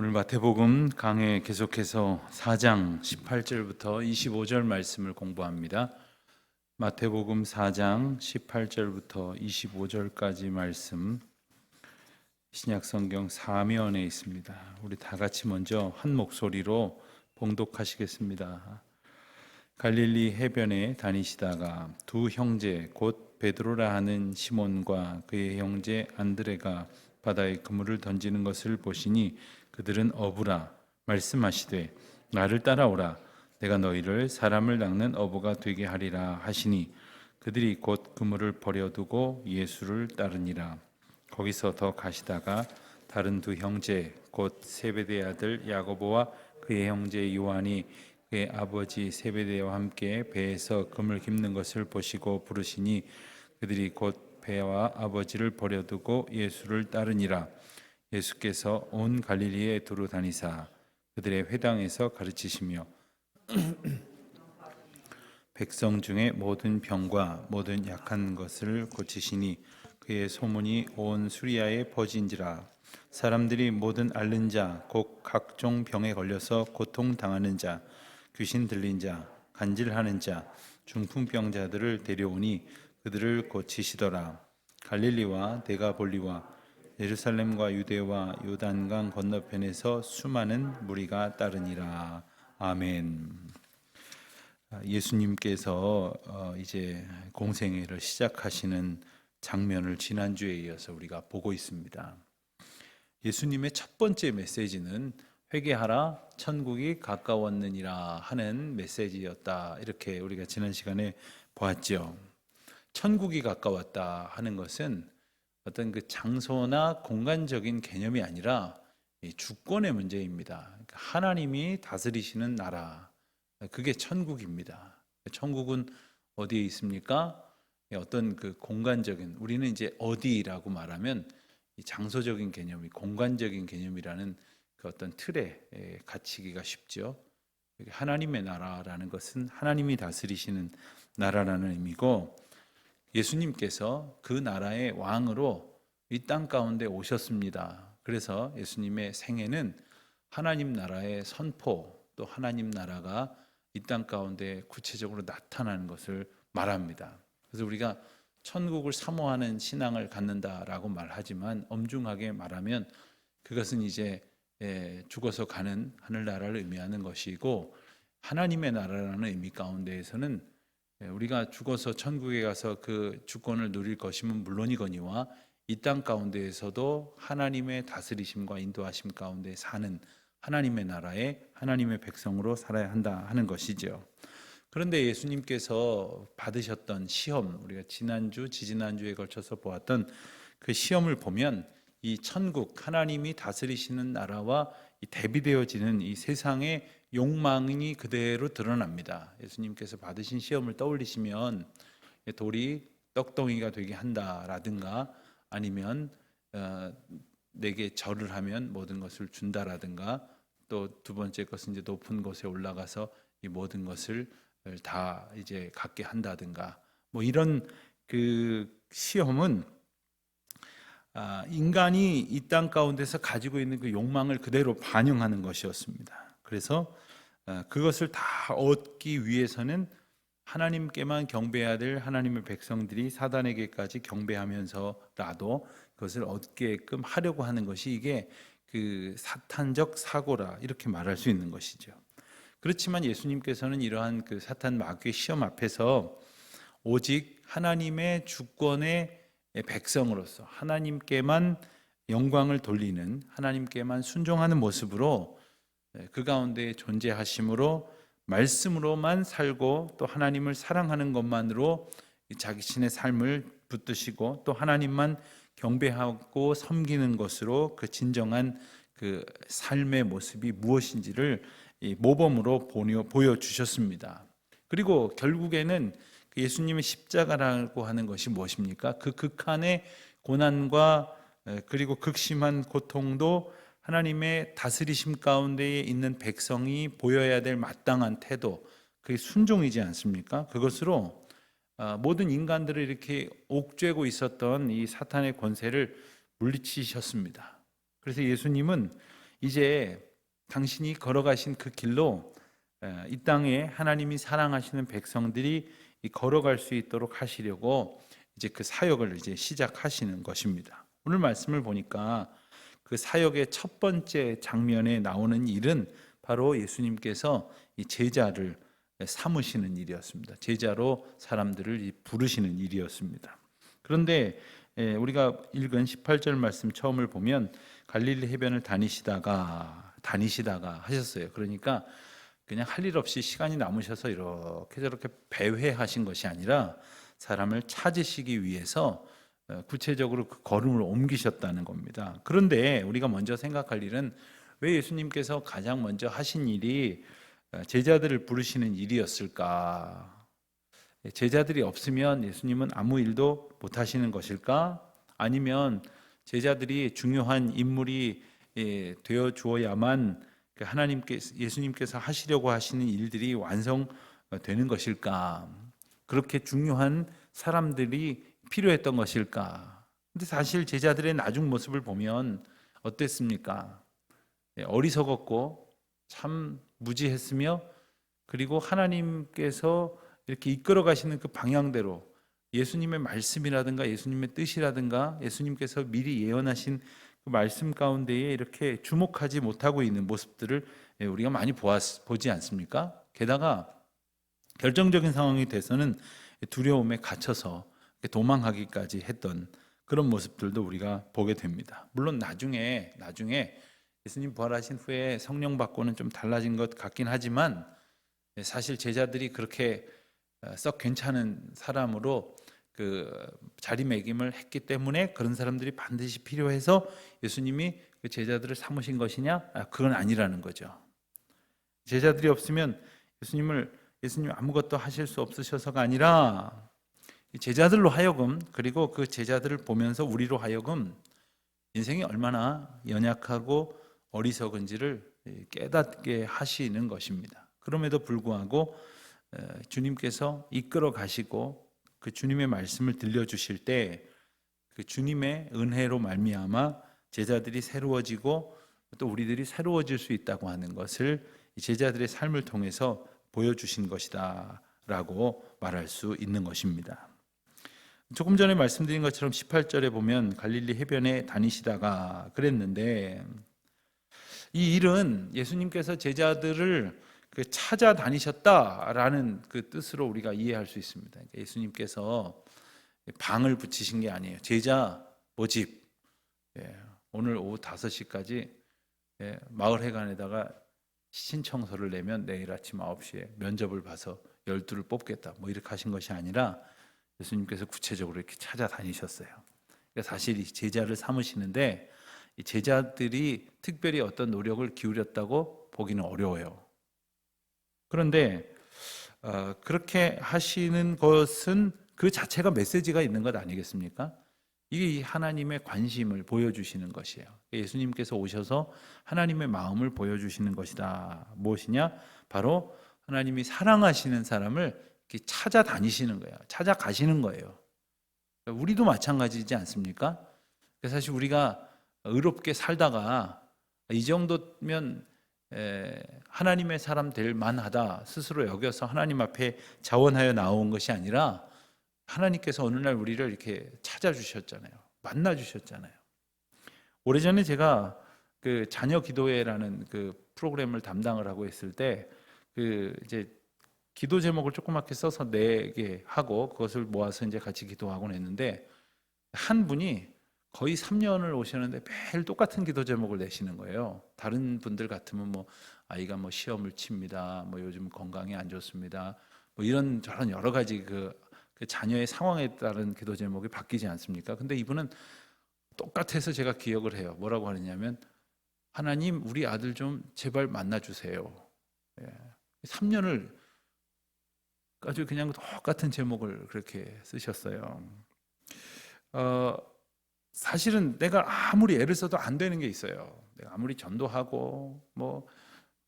오늘 마태복음 강해 계속해서 4장 18절부터 25절 말씀을 공부합니다. 마태복음 4장 18절부터 25절까지 말씀 신약성경 사면에 있습니다. 우리 다 같이 먼저 한 목소리로 봉독하시겠습니다. 갈릴리 해변에 다니시다가 두 형제 곧 베드로라 하는 시몬과 그의 형제 안드레가 바다에 그물을 던지는 것을 보시니 그들은 어부라 말씀하시되 나를 따라오라 내가 너희를 사람을 낚는 어부가 되게 하리라 하시니 그들이 곧 그물을 버려두고 예수를 따르니라. 거기서 더 가시다가 다른 두 형제 곧 세베대의 아들 야고보와 그의 형제 요한이 그의 아버지 세베대와 함께 배에서 금을 깁는 것을 보시고 부르시니 그들이 곧 배와 아버지를 버려두고 예수를 따르니라. 예수께서 온 갈릴리에 두루 다니사 그들의 회당에서 가르치시며 백성 중에 모든 병과 모든 약한 것을 고치시니 그의 소문이 온 수리아에 퍼진지라. 사람들이 모든 앓는 자, 곧 각종 병에 걸려서 고통당하는 자, 귀신 들린 자, 간질하는 자, 중풍병자들을 데려오니 그들을 고치시더라. 갈릴리와 데가볼리와 예루살렘과 유대와 요단강 건너편에서 수많은 무리가 따르니라. 아멘. 예수님께서 이제 공생애를 시작하시는 장면을 지난주에 이어서 우리가 보고 있습니다. 예수님의 첫 번째 메시지는 회개하라 천국이 가까웠느니라 하는 메시지였다. 이렇게 우리가 지난 시간에 보았죠. 천국이 가까웠다 하는 것은 어떤 그 장소나 공간적인 개념이 아니라 주권의 문제입니다. 그러니까 하나님이 다스리시는 나라, 그게 천국입니다. 천국은 어디에 있습니까? 어떤 그 공간적인, 우리는 이제 어디라고 말하면 이 장소적인 개념이 공간적인 개념이라는 그 어떤 틀에 갇히기가 쉽죠. 하나님의 나라라는 것은 하나님이 다스리시는 나라라는 의미고, 예수님께서 그 나라의 왕으로 이 땅 가운데 오셨습니다. 그래서 예수님의 생애는 하나님 나라의 선포, 또 하나님 나라가 이 땅 가운데 구체적으로 나타나는 것을 말합니다. 그래서 우리가 천국을 사모하는 신앙을 갖는다라고 말하지만 엄중하게 말하면 그것은 이제 죽어서 가는 하늘나라를 의미하는 것이고, 하나님의 나라라는 의미 가운데에서는 우리가 죽어서 천국에 가서 그 주권을 누릴 것이면 물론이거니와 이 땅 가운데에서도 하나님의 다스리심과 인도하심 가운데 사는 하나님의 나라에 하나님의 백성으로 살아야 한다 하는 것이죠. 그런데 예수님께서 받으셨던 시험, 우리가 지난주, 지지난주에 걸쳐서 보았던 그 시험을 보면 이 천국, 하나님이 다스리시는 나라와 대비되어지는 이 세상의 욕망이 그대로 드러납니다. 예수님께서 받으신 시험을 떠올리시면 돌이 떡덩이가 되게 한다라든가, 아니면 내게 절을 하면 모든 것을 준다라든가, 또 두 번째 것은 이제 높은 곳에 올라가서 이 모든 것을 다 이제 갖게 한다든가, 뭐 이런 그 시험은 인간이 이 땅 가운데서 가지고 있는 그 욕망을 그대로 반영하는 것이었습니다. 그래서 그것을 다 얻기 위해서는 하나님께만 경배해야 될 하나님의 백성들이 사단에게까지 경배하면서라도 그것을 얻게끔 하려고 하는 것이, 이게 그 사탄적 사고라 이렇게 말할 수 있는 것이죠. 그렇지만 예수님께서는 이러한 그 사탄 마귀의 시험 앞에서 오직 하나님의 주권의 백성으로서 하나님께만 영광을 돌리는, 하나님께만 순종하는 모습으로 그 가운데 존재하심으로 말씀으로만 살고 또 하나님을 사랑하는 것만으로 자기 신의 삶을 붙드시고 또 하나님만 경배하고 섬기는 것으로 그 진정한 그 삶의 모습이 무엇인지를 모범으로 보여주셨습니다. 그리고 결국에는 예수님의 십자가라고 하는 것이 무엇입니까? 그 극한의 고난과 그리고 극심한 고통도 하나님의 다스리심 가운데에 있는 백성이 보여야 될 마땅한 태도, 그게 순종이지 않습니까? 그것으로 모든 인간들을 이렇게 옥죄고 있었던 이 사탄의 권세를 물리치셨습니다. 그래서 예수님은 이제 당신이 걸어가신 그 길로 이 땅에 하나님이 사랑하시는 백성들이 걸어갈 수 있도록 하시려고 이제 그 사역을 이제 시작하시는 것입니다. 오늘 말씀을 보니까 그 사역의 첫 번째 장면에 나오는 일은 바로 예수님께서 이 제자를 삼으시는 일이었습니다. 제자로 사람들을 부르시는 일이었습니다. 그런데 우리가 읽은 18절 말씀 처음을 보면 갈릴리 해변을 다니시다가 하셨어요. 그러니까 그냥 할 일 없이 시간이 남으셔서 이렇게 저렇게 배회하신 것이 아니라 사람을 찾으시기 위해서 구체적으로 그 걸음을 옮기셨다는 겁니다. 그런데 우리가 먼저 생각할 일은 왜 예수님께서 가장 먼저 하신 일이 제자들을 부르시는 일이었을까? 제자들이 없으면 예수님은 아무 일도 못 하시는 것일까? 아니면 제자들이 중요한 인물이 되어 주어야만 예수님께서 하시려고 하시는 일들이 완성되는 것일까? 그렇게 중요한 사람들이 필요했던 것일까? 근데 사실 제자들의 나중 모습을 보면 어땠습니까? 어리석었고 참 무지했으며, 그리고 하나님께서 이렇게 이끌어 가시는 그 방향대로 예수님의 말씀이라든가 예수님의 뜻이라든가 예수님께서 미리 예언하신 그 말씀 가운데에 이렇게 주목하지 못하고 있는 모습들을 우리가 많이 보지 않습니까? 게다가 결정적인 상황이 돼서는 두려움에 갇혀서 도망하기까지 했던 그런 모습들도 우리가 보게 됩니다. 물론 나중에 예수님 부활하신 후에 성령 받고는 좀 달라진 것 같긴 하지만 사실 제자들이 그렇게 썩 괜찮은 사람으로 그 자리매김을 했기 때문에 그런 사람들이 반드시 필요해서 예수님이 그 제자들을 삼으신 것이냐? 그건 아니라는 거죠. 제자들이 없으면 예수님 아무것도 하실 수 없으셔서가 아니라 제자들로 하여금, 그리고 그 제자들을 보면서 우리로 하여금 인생이 얼마나 연약하고 어리석은지를 깨닫게 하시는 것입니다. 그럼에도 불구하고 주님께서 이끌어 가시고 그 주님의 말씀을 들려주실 때 그 주님의 은혜로 말미암아 제자들이 새로워지고 또 우리들이 새로워질 수 있다고 하는 것을 제자들의 삶을 통해서 보여주신 것이다 라고 말할 수 있는 것입니다. 조금 전에 말씀드린 것처럼 18절에 보면 갈릴리 해변에 다니시다가 그랬는데, 이 일은 예수님께서 제자들을 찾아다니셨다라는 그 뜻으로 우리가 이해할 수 있습니다. 예수님께서 방을 붙이신 게 아니에요. 제자 모집, 오늘 오후 5시까지 마을 회관에다가 신청서를 내면 내일 아침 9시에 면접을 봐서 12를 뽑겠다, 뭐 이렇게 하신 것이 아니라 예수님께서 구체적으로 이렇게 찾아다니셨어요. 그러니까 사실 이 제자를 삼으시는데 이 제자들이 특별히 어떤 노력을 기울였다고 보기는 어려워요. 그런데 그렇게 하시는 것은 그 자체가 메시지가 있는 것 아니겠습니까? 이게 하나님의 관심을 보여주시는 것이에요. 예수님께서 오셔서 하나님의 마음을 보여주시는 것이다. 무엇이냐? 바로 하나님이 사랑하시는 사람을 이렇게 찾아다니시는 거예요. 찾아가시는 거예요. 우리도 마찬가지지 않습니까? 사실 우리가 의롭게 살다가 이 정도면 하나님의 사람 될 만하다 스스로 여겨서 하나님 앞에 자원하여 나온 것이 아니라 하나님께서 어느 날 우리를 이렇게 찾아주셨잖아요. 만나주셨잖아요. 오래전에 제가 그 자녀 기도회라는 그 프로그램을 담당을 하고 있을 때 그 이제 기도 제목을 조그맣게 써서 내게 하고 그것을 모아서 이제 같이 기도하곤 했는데, 한 분이 거의 3년을 오셨는데 매일 똑같은 기도 제목을 내시는 거예요. 다른 분들 같으면 뭐 아이가 뭐 시험을 칩니다, 뭐 요즘 건강이 안 좋습니다, 뭐 이런 저런 여러 가지 그 자녀의 상황에 따른 기도 제목이 바뀌지 않습니까? 근데 이분은 똑같아서 제가 기억을 해요. 뭐라고 하느냐면, 하나님 우리 아들 좀 제발 만나주세요. 3년을 아주 그냥 똑같은 제목을 그렇게 쓰셨어요. 사실은 내가 아무리 애를 써도 안 되는 게 있어요. 내가 아무리 전도하고 뭐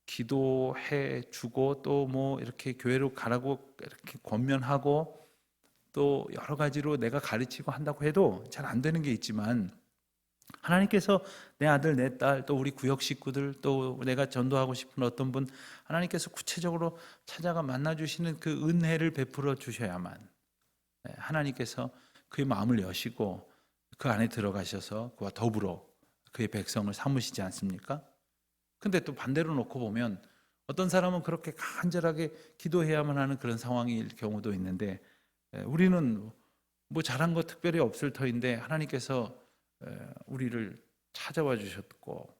기도해 주고 또 뭐 이렇게 교회로 가라고 이렇게 권면하고 또 여러 가지로 내가 가르치고 한다고 해도 잘 안 되는 게 있지만, 하나님께서 내 아들, 내 딸, 또 우리 구역 식구들, 또 내가 전도하고 싶은 어떤 분, 하나님께서 구체적으로 찾아가 만나주시는 그 은혜를 베풀어 주셔야만 하나님께서 그의 마음을 여시고 그 안에 들어가셔서 그와 더불어 그의 백성을 삼으시지 않습니까? 근데 또 반대로 놓고 보면 어떤 사람은 그렇게 간절하게 기도해야만 하는 그런 상황일 경우도 있는데, 우리는 뭐 잘한 거 특별히 없을 터인데 하나님께서 우리를 찾아와 주셨고,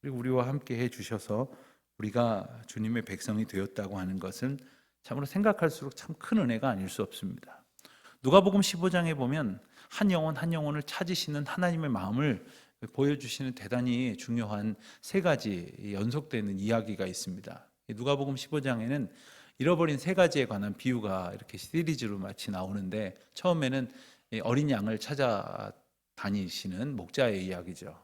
그리고 우리와 함께 해 주셔서 우리가 주님의 백성이 되었다고 하는 것은 참으로 생각할수록 참 큰 은혜가 아닐 수 없습니다. 누가복음 15장에 보면 한 영혼 한 영혼을 찾으시는 하나님의 마음을 보여주시는 대단히 중요한 세 가지 연속되는 이야기가 있습니다. 누가복음 15장에는 잃어버린 세 가지에 관한 비유가 이렇게 시리즈로 마치 나오는데, 처음에는 어린 양을 찾아 다니시는 목자의 이야기죠.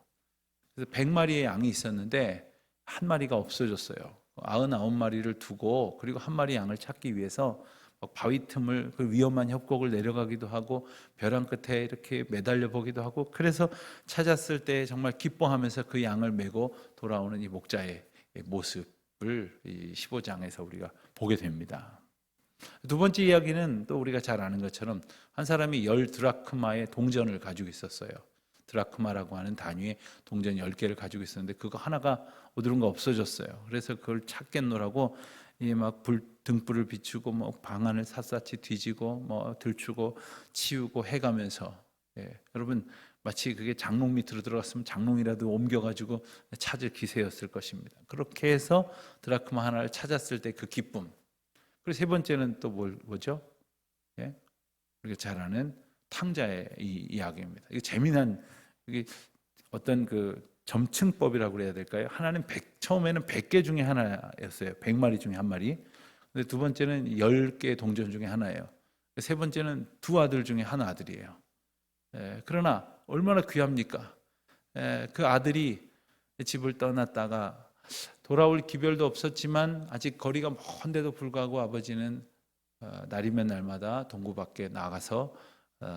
그래서 100마리의 양이 있었는데 한 마리가 없어졌어요. 99마리를 두고 그리고 한 마리 양을 찾기 위해서 바위 틈을, 그 위험한 협곡을 내려가기도 하고 벼랑 끝에 이렇게 매달려 보기도 하고, 그래서 찾았을 때 정말 기뻐하면서 그 양을 메고 돌아오는 이 목자의 모습을 이 15장에서 우리가 보게 됩니다. 두 번째 이야기는 또 우리가 잘 아는 것처럼 한 사람이 10드라크마의 동전을 가지고 있었어요. 드라크마라고 하는 단위의 동전 10개를 가지고 있었는데 그거 하나가 어디론가 없어졌어요. 그래서 그걸 찾겠노라고 막 등불을 비추고 뭐 방안을 샅샅이 뒤지고 뭐 들추고 치우고 해가면서, 여러분 마치 그게 장롱 밑으로 들어갔으면 장롱이라도 옮겨가지고 찾을 기세였을 것입니다. 그렇게 해서 드라크마 하나를 찾았을 때 그 기쁨. 그리고 세 번째는 또 뭐죠? 우리가 잘 아는 탕자의 이 이야기입니다. 이게 재미난, 이게 어떤 그 점층법이라고 그래야 될까요? 하나는 처음에는 100개 중에 하나였어요. 100마리 중에 한 마리. 근데 두 번째는 10개 동전 중에 하나예요. 세 번째는 두 아들 중에 한 아들이에요. 그러나 얼마나 귀합니까? 그 아들이 집을 떠났다가 돌아올 기별도 없었지만 아직 거리가 먼데도 불구하고 아버지는 날이면 날마다 동구 밖에 나가서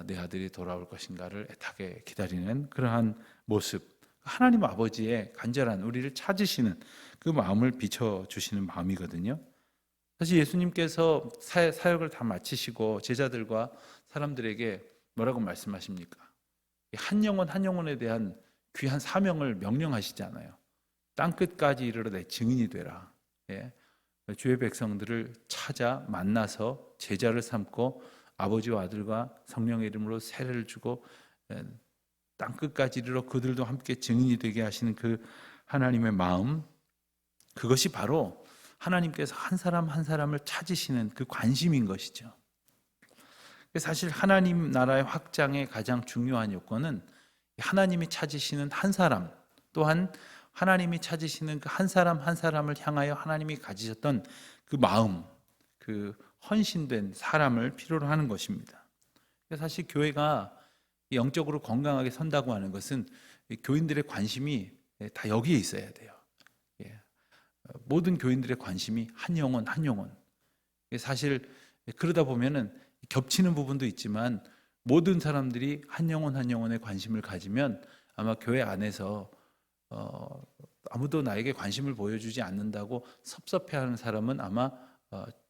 내 아들이 돌아올 것인가를 애타게 기다리는 그러한 모습, 하나님 아버지의 간절한 우리를 찾으시는 그 마음을 비춰주시는 마음이거든요. 사실 예수님께서 사역을 다 마치시고 제자들과 사람들에게 뭐라고 말씀하십니까? 한 영혼 한 영혼에 대한 귀한 사명을 명령하시잖아요. 땅끝까지 이르러 내 증인이 되라. 주의 백성들을 찾아 만나서 제자를 삼고 아버지와 아들과 성령의 이름으로 세례를 주고 땅끝까지 이르러 그들도 함께 증인이 되게 하시는 그 하나님의 마음, 그것이 바로 하나님께서 한 사람 한 사람을 찾으시는 그 관심인 것이죠. 사실 하나님 나라의 확장의 가장 중요한 요건은 하나님이 찾으시는 한 사람, 또한 하나님이 찾으시는 그 한 사람 한 사람을 향하여 하나님이 가지셨던 그 마음, 그 헌신된 사람을 필요로 하는 것입니다. 사실 교회가 영적으로 건강하게 선다고 하는 것은 교인들의 관심이 다 여기에 있어야 돼요. 모든 교인들의 관심이 한 영혼 한 영혼. 사실 그러다 보면은 겹치는 부분도 있지만 모든 사람들이 한 영혼 한 영혼에 관심을 가지면 아마 교회 안에서 아무도 나에게 관심을 보여주지 않는다고 섭섭해하는 사람은 아마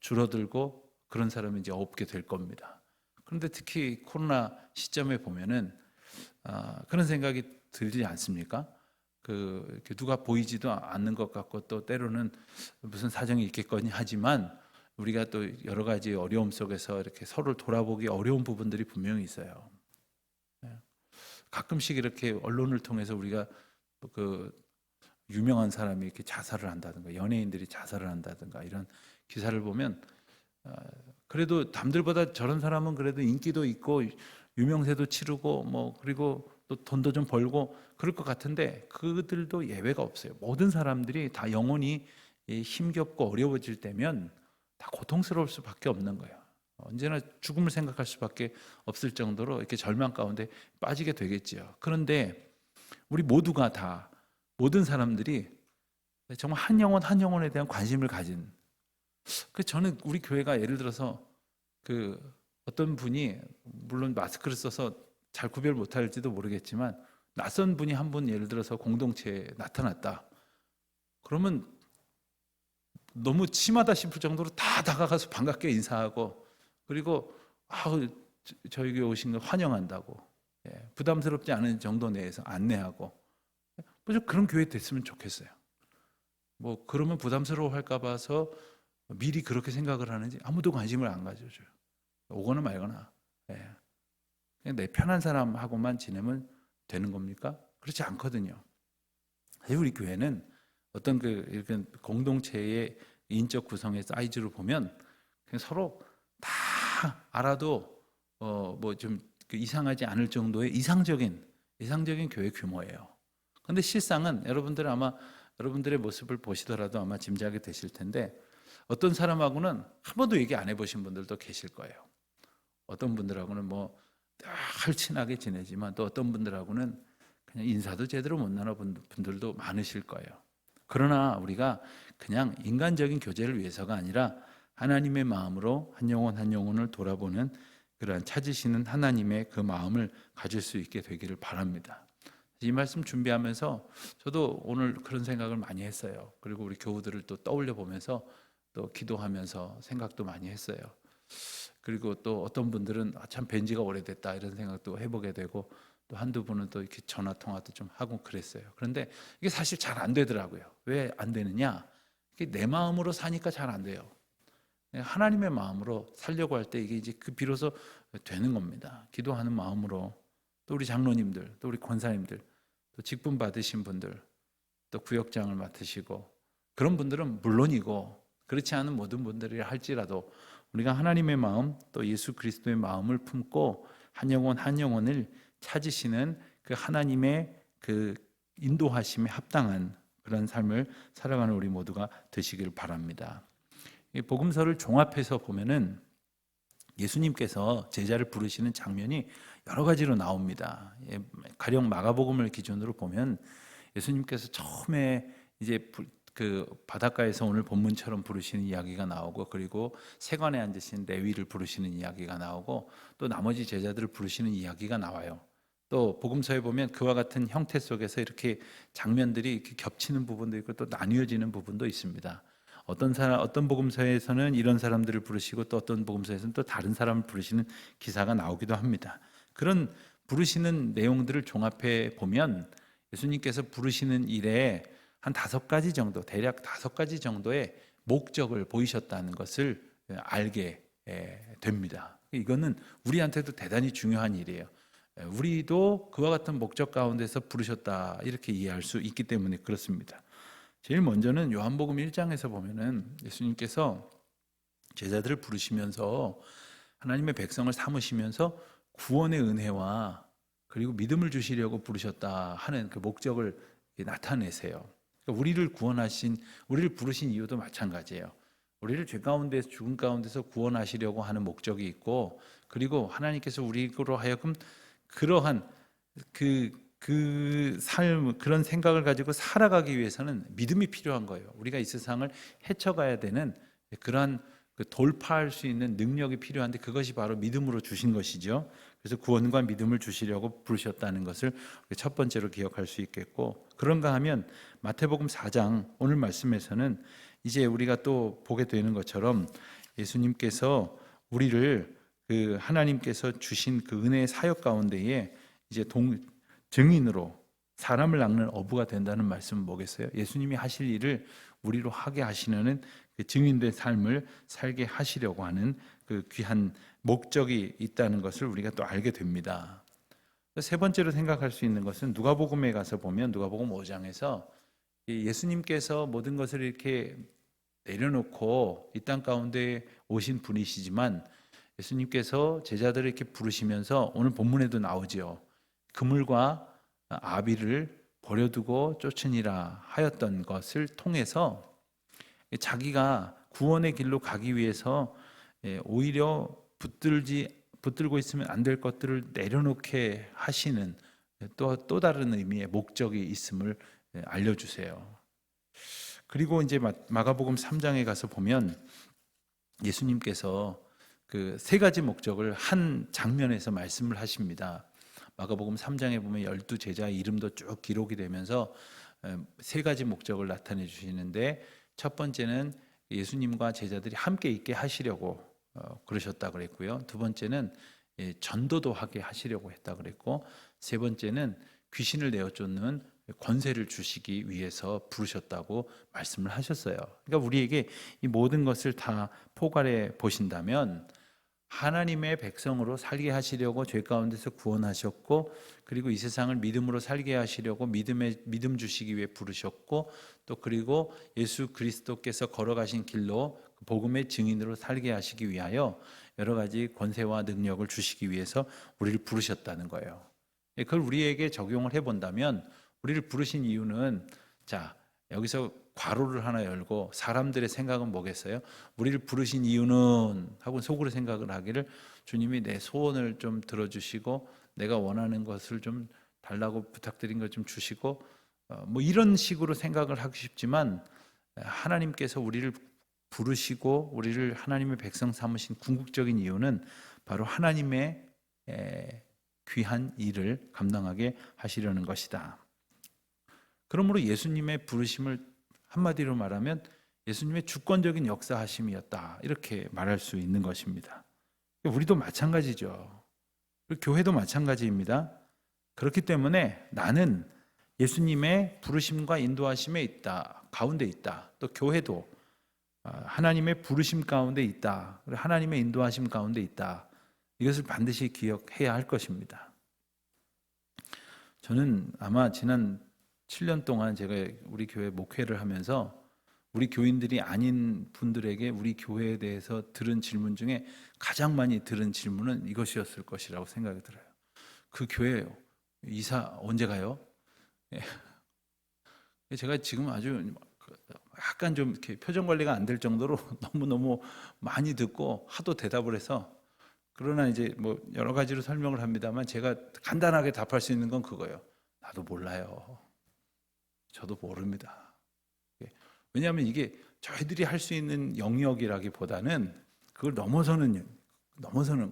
줄어들고 그런 사람이 이제 없게 될 겁니다. 그런데 특히 코로나 시점에 보면은 그런 생각이 들지 않습니까? 누가 보이지도 않는 것 같고 또 때로는 무슨 사정이 있겠거니 하지만 우리가 또 여러 가지 어려움 속에서 이렇게 서로를 돌아보기 어려운 부분들이 분명히 있어요. 가끔씩 이렇게 언론을 통해서 우리가 그 유명한 사람이 이렇게 자살을 한다든가 연예인들이 자살을 한다든가 이런 기사를 보면 그래도 남들보다 저런 사람은 그래도 인기도 있고 유명세도 치르고 뭐 그리고 또 돈도 좀 벌고 그럴 것 같은데 그들도 예외가 없어요. 모든 사람들이 다 영혼이 힘겹고 어려워질 때면 다 고통스러울 수밖에 없는 거예요. 언제나 죽음을 생각할 수밖에 없을 정도로 이렇게 절망 가운데 빠지게 되겠지요. 그런데 우리 모두가 다 모든 사람들이 정말 한 영혼 한 영혼에 대한 관심을 가진, 저는 우리 교회가 예를 들어서 어떤 분이 물론 마스크를 써서 잘 구별 못할지도 모르겠지만 낯선 분이 한 분 예를 들어서 공동체에 나타났다. 그러면 너무 심하다 싶을 정도로 다 다가가서 반갑게 인사하고, 그리고 저에게 오신 걸 환영한다고, 부담스럽지 않은 정도 내에서 안내하고, 좀 그런 교회 됐으면 좋겠어요. 뭐 그러면 부담스러워할까 봐서 미리 그렇게 생각을 하는지 아무도 관심을 안 가져줘요. 오거나 말거나. 그냥 내 편한 사람하고만 지내면 되는 겁니까? 그렇지 않거든요. 우리 교회는 어떤 이렇게 공동체의 인적 구성의 사이즈로 보면 그냥 서로 다 알아도 뭐 좀 이상하지 않을 정도의 이상적인 교회 규모예요. 그런데 실상은 여러분들 아마 여러분들의 모습을 보시더라도 아마 짐작이 되실 텐데, 어떤 사람하고는 한 번도 얘기 안 해보신 분들도 계실 거예요. 어떤 분들하고는 뭐 늘 친하게 지내지만 또 어떤 분들하고는 그냥 인사도 제대로 못 나눠본 분들도 많으실 거예요. 그러나 우리가 그냥 인간적인 교제를 위해서가 아니라 하나님의 마음으로 한 영혼 한 영혼을 돌아보는 그러한 찾으시는 하나님의 그 마음을 가질 수 있게 되기를 바랍니다. 이 말씀 준비하면서 저도 오늘 그런 생각을 많이 했어요. 그리고 우리 교우들을 또 떠올려 보면서 또 기도하면서 생각도 많이 했어요. 그리고 또 어떤 분들은 참 뵌 지가 오래됐다 이런 생각도 해보게 되고, 또 한두 분은 또 이렇게 전화 통화도 좀 하고 그랬어요. 그런데 이게 사실 잘 안 되더라고요. 왜 안 되느냐? 이게 내 마음으로 사니까 잘 안 돼요. 하나님의 마음으로 살려고 할 때 이게 이제 비로소 되는 겁니다. 기도하는 마음으로. 또 우리 장로님들, 또 우리 권사님들, 또 직분 받으신 분들, 또 구역장을 맡으시고 그런 분들은 물론이고, 그렇지 않은 모든 분들이 할지라도 우리가 하나님의 마음, 또 예수 그리스도의 마음을 품고 한 영혼 한 영혼을 찾으시는 그 하나님의 그 인도하심에 합당한 그런 삶을 살아가는 우리 모두가 되시길 바랍니다. 이 복음서를 종합해서 보면은 예수님께서 제자를 부르시는 장면이 여러 가지로 나옵니다. 가령 마가복음을 기준으로 보면 예수님께서 처음에 이제 그 바닷가에서 오늘 본문처럼 부르시는 이야기가 나오고, 그리고 세관에 앉으신 레위를 부르시는 이야기가 나오고, 또 나머지 제자들을 부르시는 이야기가 나와요. 또 복음서에 보면 그와 같은 형태 속에서 이렇게 장면들이 이렇게 겹치는 부분도 있고 또 나뉘어지는 부분도 있습니다. 어떤 복음서에서는 이런 사람들을 부르시고 또 어떤 복음서에서는 또 다른 사람을 부르시는 기사가 나오기도 합니다. 그런 부르시는 내용들을 종합해 보면 예수님께서 부르시는 일에 한 5가지 정도, 대략 5가지 정도의 목적을 보이셨다는 것을 알게 됩니다. 이거는 우리한테도 대단히 중요한 일이에요. 우리도 그와 같은 목적 가운데서 부르셨다 이렇게 이해할 수 있기 때문에 그렇습니다. 제일 먼저는 요한복음 1장에서 보면은 예수님께서 제자들을 부르시면서 하나님의 백성을 삼으시면서 구원의 은혜와 그리고 믿음을 주시려고 부르셨다 하는 그 목적을 나타내세요. 그러니까 우리를 부르신 이유도 마찬가지예요. 우리를 죄 가운데서 죽음 가운데서 구원하시려고 하는 목적이 있고, 그리고 하나님께서 우리로 하여금 그러한 그 삶, 그런 생각을 가지고 살아가기 위해서는 믿음이 필요한 거예요. 우리가 이 세상을 헤쳐가야 되는 그러한 돌파할 수 있는 능력이 필요한데 그것이 바로 믿음으로 주신 것이죠. 그래서 구원과 믿음을 주시려고 부르셨다는 것을 첫 번째로 기억할 수 있겠고, 그런가 하면 마태복음 4장 오늘 말씀에서는 이제 우리가 또 보게 되는 것처럼 예수님께서 우리를 그 하나님께서 주신 그 은혜의 사역 가운데에 이제 증인으로 사람을 낚는 어부가 된다는 말씀은 뭐겠어요? 예수님이 하실 일을 우리로 하게 하시는 그 증인된 삶을 살게 하시려고 하는 그 귀한 목적이 있다는 것을 우리가 또 알게 됩니다. 세 번째로 생각할 수 있는 것은 누가복음에 가서 보면 누가복음 5장에서 예수님께서 모든 것을 이렇게 내려놓고 이 땅 가운데 오신 분이시지만 예수님께서 제자들을 이렇게 부르시면서 오늘 본문에도 나오지요. 그물과 아비를 버려두고 쫓으니라 하였던 것을 통해서 자기가 구원의 길로 가기 위해서 오히려 붙들고 있으면 안 될 것들을 내려놓게 하시는 또 다른 의미의 목적이 있음을 알려주세요. 그리고 이제 마가복음 3장에 가서 보면 예수님께서 그 3가지 목적을 한 장면에서 말씀을 하십니다. 마가복음 3장에 보면 12제자의 이름도 쭉 기록이 되면서 세 가지 목적을 나타내 주시는데, 첫 번째는 예수님과 제자들이 함께 있게 하시려고 그러셨다 그랬고요. 두 번째는 전도도 하게 하시려고 했다 그랬고, 세 번째는 귀신을 내어 쫓는 권세를 주시기 위해서 부르셨다고 말씀을 하셨어요. 그러니까 우리에게 이 모든 것을 다 포괄해 보신다면, 하나님의 백성으로 살게 하시려고 죄 가운데서 구원하셨고, 그리고 이 세상을 믿음으로 살게 하시려고 믿음 주시기 위해 부르셨고, 또 그리고 예수 그리스도께서 걸어가신 길로 복음의 증인으로 살게 하시기 위하여 여러 가지 권세와 능력을 주시기 위해서 우리를 부르셨다는 거예요. 그걸 우리에게 적용을 해본다면, 우리를 부르신 이유는, 자, 여기서 괄호를 하나 열고 사람들의 생각은 뭐겠어요? 우리를 부르신 이유는 하고 속으로 생각을 하기를, 주님이 내 소원을 좀 들어주시고 내가 원하는 것을 좀 달라고 부탁드린 걸 좀 주시고, 뭐 이런 식으로 생각을 하고 싶지만, 하나님께서 우리를 부르시고 우리를 하나님의 백성 삼으신 궁극적인 이유는 바로 하나님의 귀한 일을 감당하게 하시려는 것이다. 그러므로 예수님의 부르심을 한마디로 말하면 예수님의 주권적인 역사하심이었다, 이렇게 말할 수 있는 것입니다. 우리도 마찬가지죠. 교회도 마찬가지입니다. 그렇기 때문에 나는 예수님의 부르심과 인도하심에 있다, 가운데 있다. 또 교회도 하나님의 부르심 가운데 있다, 하나님의 인도하심 가운데 있다. 이것을 반드시 기억해야 할 것입니다. 저는 아마 지난 7년 동안 제가 우리 교회 목회를 하면서 우리 교인들이 아닌 분들에게 우리 교회에 대해서 들은 질문 중에 가장 많이 들은 질문은 이것이었을 것이라고 생각이 들어요. 그 교회 이사 언제 가요? 제가 지금 아주 약간 좀 이렇게 표정 관리가 안 될 정도로 너무너무 많이 듣고 하도 대답을 해서, 그러나 이제 뭐 여러 가지로 설명을 합니다만 제가 간단하게 답할 수 있는 건 그거예요. 나도 몰라요. 저도 모릅니다. 왜냐하면 이게 저희들이 할 수 있는 영역이라기보다는 그걸 넘어서는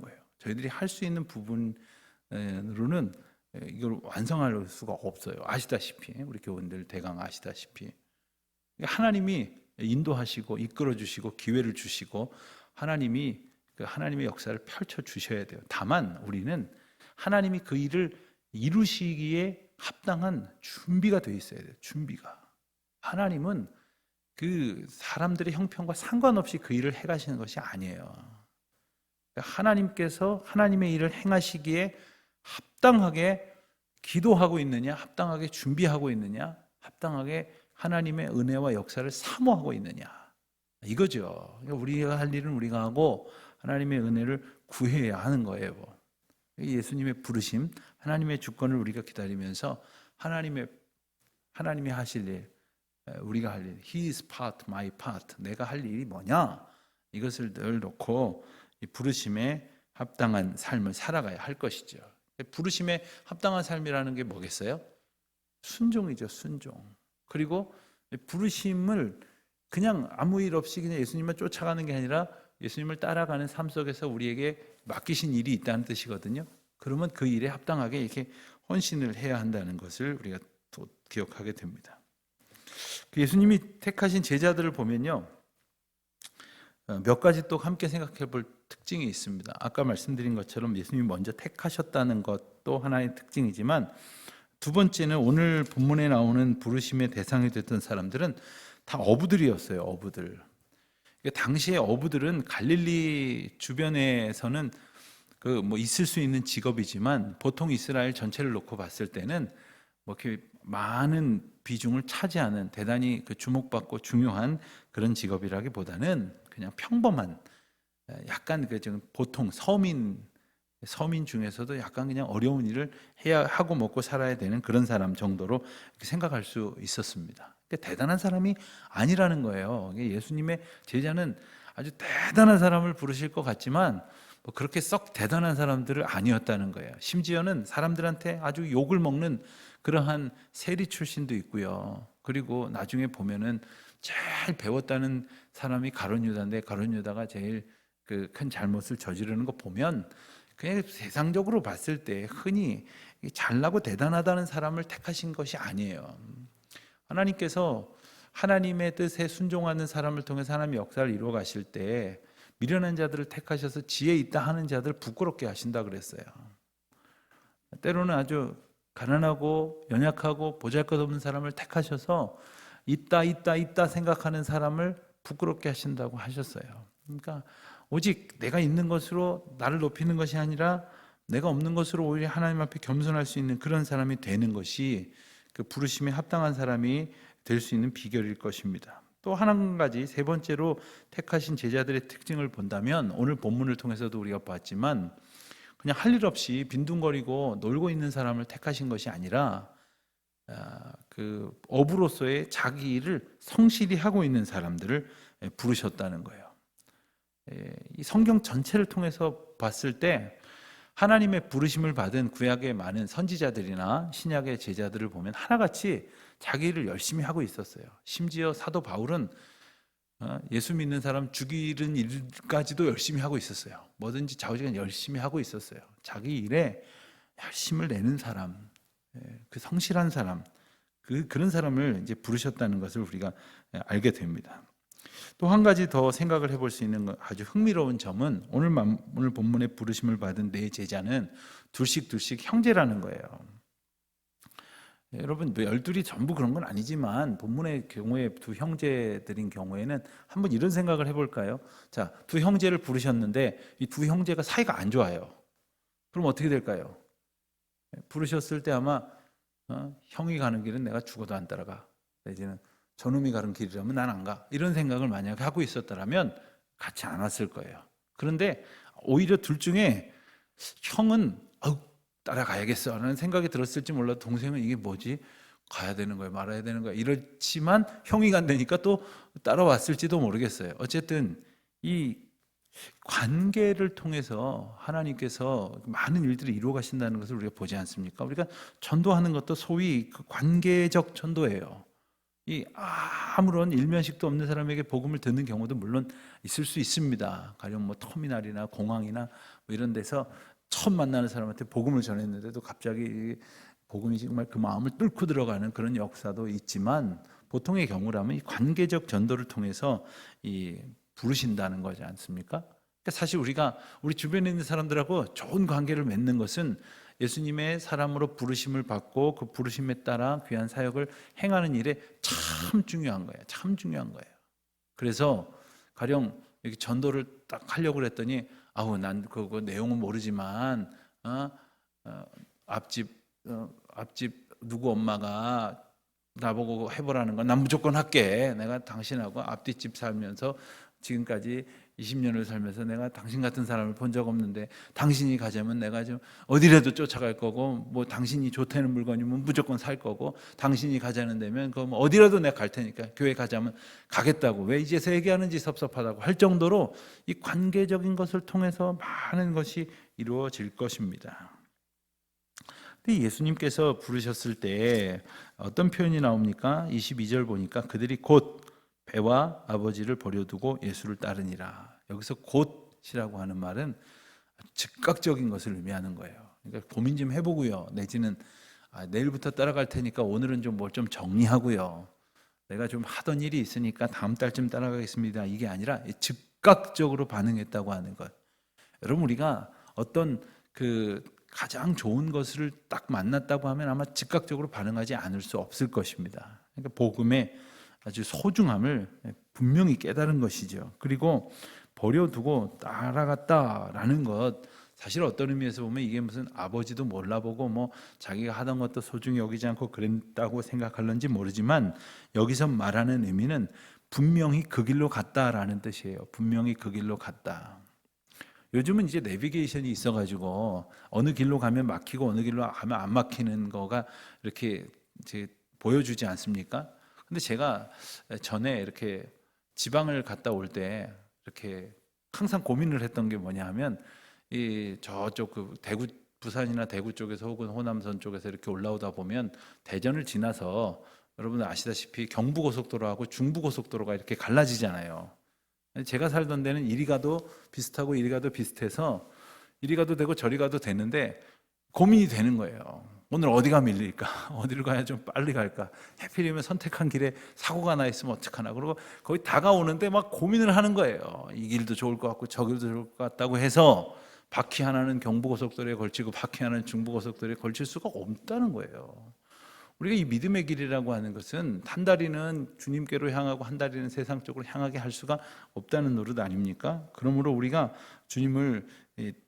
거예요. 저희들이 할 수 있는 부분으로는 이걸 완성할 수가 없어요. 아시다시피 우리 교원들 대강 아시다시피 하나님이 인도하시고 이끌어 주시고 기회를 주시고 하나님이 그 하나님의 역사를 펼쳐 주셔야 돼요. 다만 우리는 하나님이 그 일을 이루시기에 합당한 준비가 되어 있어야 돼요. 준비가. 하나님은 그 사람들의 형편과 상관없이 그 일을 해가시는 것이 아니에요. 하나님께서 하나님의 일을 행하시기에 합당하게 기도하고 있느냐, 합당하게 준비하고 있느냐, 합당하게 하나님의 은혜와 역사를 사모하고 있느냐, 이거죠. 우리가 할 일은 우리가 하고 하나님의 은혜를 구해야 하는 거예요. 예수님의 부르심, 하나님의 주권을 우리가 기다리면서 하나님이 하실 일, 우리가 할 일, His part, my part, 내가 할 일이 뭐냐, 이것을 늘 놓고 이 부르심에 합당한 삶을 살아가야 할 것이죠. 부르심에 합당한 삶이라는 게 뭐겠어요? 순종이죠, 순종. 그리고 부르심을 그냥 아무 일 없이 그냥 예수님만 쫓아가는 게 아니라 예수님을 따라가는 삶 속에서 우리에게 맡기신 일이 있다는 뜻이거든요. 그러면 그 일에 합당하게 이렇게 헌신을 해야 한다는 것을 우리가 또 기억하게 됩니다. 예수님이 택하신 제자들을 보면요, 몇 가지 또 함께 생각해 볼 특징이 있습니다. 아까 말씀드린 것처럼 예수님이 먼저 택하셨다는 것도 하나의 특징이지만, 두 번째는 오늘 본문에 나오는 부르심의 대상이 됐던 사람들은 다 어부들이었어요. 어부들. 당시의 어부들은 갈릴리 주변에서는 그 뭐 있을 수 있는 직업이지만, 보통 이스라엘 전체를 놓고 봤을 때는 뭐 이렇게 많은 비중을 차지하는 대단히 그 주목받고 중요한 그런 직업이라기보다는 그냥 평범한, 약간 그 좀 보통 서민 중에서도 약간 그냥 어려운 일을 해야 하고 먹고 살아야 되는 그런 사람 정도로 생각할 수 있었습니다. 대단한 사람이 아니라는 거예요. 예수님의 제자는 아주 대단한 사람을 부르실 것 같지만 뭐 그렇게 썩 대단한 사람들은 아니었다는 거예요. 심지어는 사람들한테 아주 욕을 먹는 그러한 세리 출신도 있고요. 그리고 나중에 보면은 제일 배웠다는 사람이 가룟 유다인데, 가룟 유다가 제일 그 큰 잘못을 저지르는 거 보면 그냥 세상적으로 봤을 때 흔히 잘나고 대단하다는 사람을 택하신 것이 아니에요. 하나님께서 하나님의 뜻에 순종하는 사람을 통해서 하나님의 역사를 이루어 가실 때 미련한 자들을 택하셔서 지혜 있다 하는 자들 부끄럽게 하신다 그랬어요. 때로는 아주 가난하고 연약하고 보잘것없는 사람을 택하셔서 있다 생각하는 사람을 부끄럽게 하신다고 하셨어요. 그러니까 오직 내가 있는 것으로 나를 높이는 것이 아니라 내가 없는 것으로 오히려 하나님 앞에 겸손할 수 있는 그런 사람이 되는 것이 그 부르심에 합당한 사람이 될 수 있는 비결일 것입니다. 또 한 가지, 세 번째로 택하신 제자들의 특징을 본다면 오늘 본문을 통해서도 우리가 봤지만 그냥 할 일 없이 빈둥거리고 놀고 있는 사람을 택하신 것이 아니라 그 어부로서의 자기 일을 성실히 하고 있는 사람들을 부르셨다는 거예요. 이 성경 전체를 통해서 봤을 때 하나님의 부르심을 받은 구약의 많은 선지자들이나 신약의 제자들을 보면 하나같이 자기 일을 열심히 하고 있었어요. 심지어 사도 바울은 예수 믿는 사람 죽이는 일까지도 열심히 하고 있었어요. 뭐든지 좌우지간 열심히 하고 있었어요. 자기 일에 열심을 내는 사람, 그 성실한 사람, 그런 사람을 이제 부르셨다는 것을 우리가 알게 됩니다. 또 한 가지 더 생각을 해볼 수 있는 아주 흥미로운 점은 오늘 본문에 부르심을 받은 네 제자는 둘씩 형제라는 거예요. 여러분, 12이 전부 그런 건 아니지만 본문의 경우에 두 형제들인 경우에는 한번 이런 생각을 해볼까요? 자, 두 형제를 부르셨는데 이 두 형제가 사이가 안 좋아요. 그럼 어떻게 될까요? 부르셨을 때 아마 형이 가는 길은 내가 죽어도 안 따라가, 내지는 저놈이 가는 길이라면 난 안 가, 이런 생각을 만약에 하고 있었더라면 같이 안 왔을 거예요. 그런데 오히려 둘 중에 형은 따라가야겠어 라는 생각이 들었을지 몰라도 동생은 이게 뭐지? 가야 되는 거야 말아야 되는 거야 이렇지만 형이 간다니까 또 따라왔을지도 모르겠어요. 어쨌든 이 관계를 통해서 하나님께서 많은 일들을 이루어 가신다는 것을 우리가 보지 않습니까? 우리가 전도하는 것도 소위 그 관계적 전도예요. 이 아무런 일면식도 없는 사람에게 복음을 듣는 경우도 물론 있을 수 있습니다. 가령 뭐 터미널이나 공항이나 뭐 이런 데서 처음 만나는 사람한테 복음을 전했는데도 갑자기 복음이 정말 그 마음을 뚫고 들어가는 그런 역사도 있지만 보통의 경우라면 이 관계적 전도를 통해서 이 부르신다는 거지 않습니까? 그러니까 사실 우리가 우리 주변에 있는 사람들하고 좋은 관계를 맺는 것은 예수님의 사람으로 부르심을 받고 그 부르심에 따라 귀한 사역을 행하는 일에 참 중요한 거예요. 참 중요한 거예요. 그래서 가령 이렇게 전도를 딱 하려고 그랬더니 난 그거 내용은 모르지만 앞집 누구 엄마가 나보고 해보라는 건 난 무조건 할게. 내가 당신하고 앞뒷집 살면서 지금까지 20년을 살면서 내가 당신 같은 사람을 본 적 없는데 당신이 가자면 내가 좀 어디라도 쫓아갈 거고 뭐 당신이 좋다는 물건이면 무조건 살 거고 당신이 가자는 데면 그럼 어디라도 내가 갈 테니까 교회 가자면 가겠다고 왜 이제서 얘기하는지 섭섭하다고 할 정도로 이 관계적인 것을 통해서 많은 것이 이루어질 것입니다. 근데 예수님께서 부르셨을 때 어떤 표현이 나옵니까? 22절 보니까 그들이 곧 배와 아버지를 버려두고 예수를 따르니라. 여기서 곧이라고 하는 말은 즉각적인 것을 의미하는 거예요. 그러니까 고민 좀 해보고요. 내지는 내일부터 따라갈 테니까 오늘은 좀 뭘 좀 정리하고요. 내가 좀 하던 일이 있으니까 다음 달쯤 따라가겠습니다. 이게 아니라 즉각적으로 반응했다고 하는 것. 여러분, 우리가 어떤 그 가장 좋은 것을 딱 만났다고 하면 아마 즉각적으로 반응하지 않을 수 없을 것입니다. 그러니까 복음의 아주 소중함을 분명히 깨달은 것이죠. 그리고 버려두고 따라갔다라는 것, 사실 어떤 의미에서 보면 이게 무슨 아버지도 몰라보고 뭐 자기가 하던 것도 소중히 여기지 않고 그랬다고 생각할런지 모르지만 여기서 말하는 의미는 분명히 그 길로 갔다라는 뜻이에요. 분명히 그 길로 갔다. 요즘은 이제 내비게이션이 있어가지고 어느 길로 가면 막히고 어느 길로 가면 안 막히는 거가 이렇게 이제 보여주지 않습니까? 근데 제가 전에 이렇게 지방을 갔다 올 때 이렇게 항상 고민을 했던 게 뭐냐 하면 이 저쪽 그 대구 부산이나 대구 쪽에서 혹은 호남선 쪽에서 이렇게 올라오다 보면 대전을 지나서 여러분 아시다시피 경부고속도로하고 중부고속도로가 이렇게 갈라지잖아요. 제가 살던 데는 이리 가도 비슷하고 이리 가도 비슷해서 이리 가도 되고 저리 가도 되는데 고민이 되는 거예요. 오늘 어디가 밀릴까? 어디를 가야 좀 빨리 갈까? 하필이면 선택한 길에 사고가 나 있으면 어떡하나? 그리고 거의 다가오는데 막 고민을 하는 거예요. 이 길도 좋을 것 같고 저 길도 좋을 것 같다고 해서 바퀴 하나는 경부고속도로에 걸치고 바퀴 하나는 중부고속도로에 걸칠 수가 없다는 거예요. 우리가 이 믿음의 길이라고 하는 것은 한 다리는 주님께로 향하고 한 다리는 세상 쪽으로 향하게 할 수가 없다는 노릇 아닙니까? 그러므로 우리가 주님을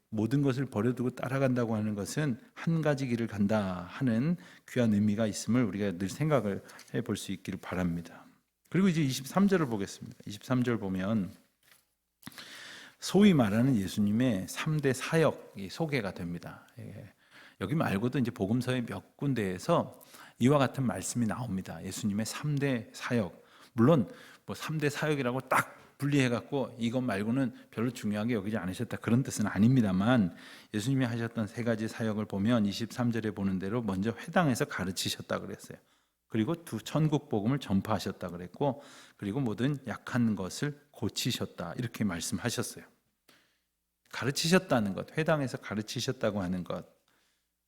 모든 것을 버려두고 따라간다고 하는 것은 한 가지 길을 간다 하는 귀한 의미가 있음을 우리가 늘 생각을 해볼 수 있기를 바랍니다. 그리고 이제 23절을 보겠습니다. 23절 보면 소위 말하는 예수님의 3대 사역이 소개가 됩니다. 여기 말고도 이제 복음서의 몇 군데에서 이와 같은 말씀이 나옵니다. 예수님의 3대 사역. 물론 뭐 3대 사역이라고 딱 분리해 갖고 이것 말고는 별로 중요하게 여기지 않으셨다 그런 뜻은 아닙니다만, 예수님이 하셨던 세 가지 사역을 보면 23절에 보는 대로 먼저 회당에서 가르치셨다 그랬어요. 그리고 천국 복음을 전파하셨다 그랬고, 그리고 모든 약한 것을 고치셨다 이렇게 말씀하셨어요. 가르치셨다는 것, 회당에서 가르치셨다고 하는 것,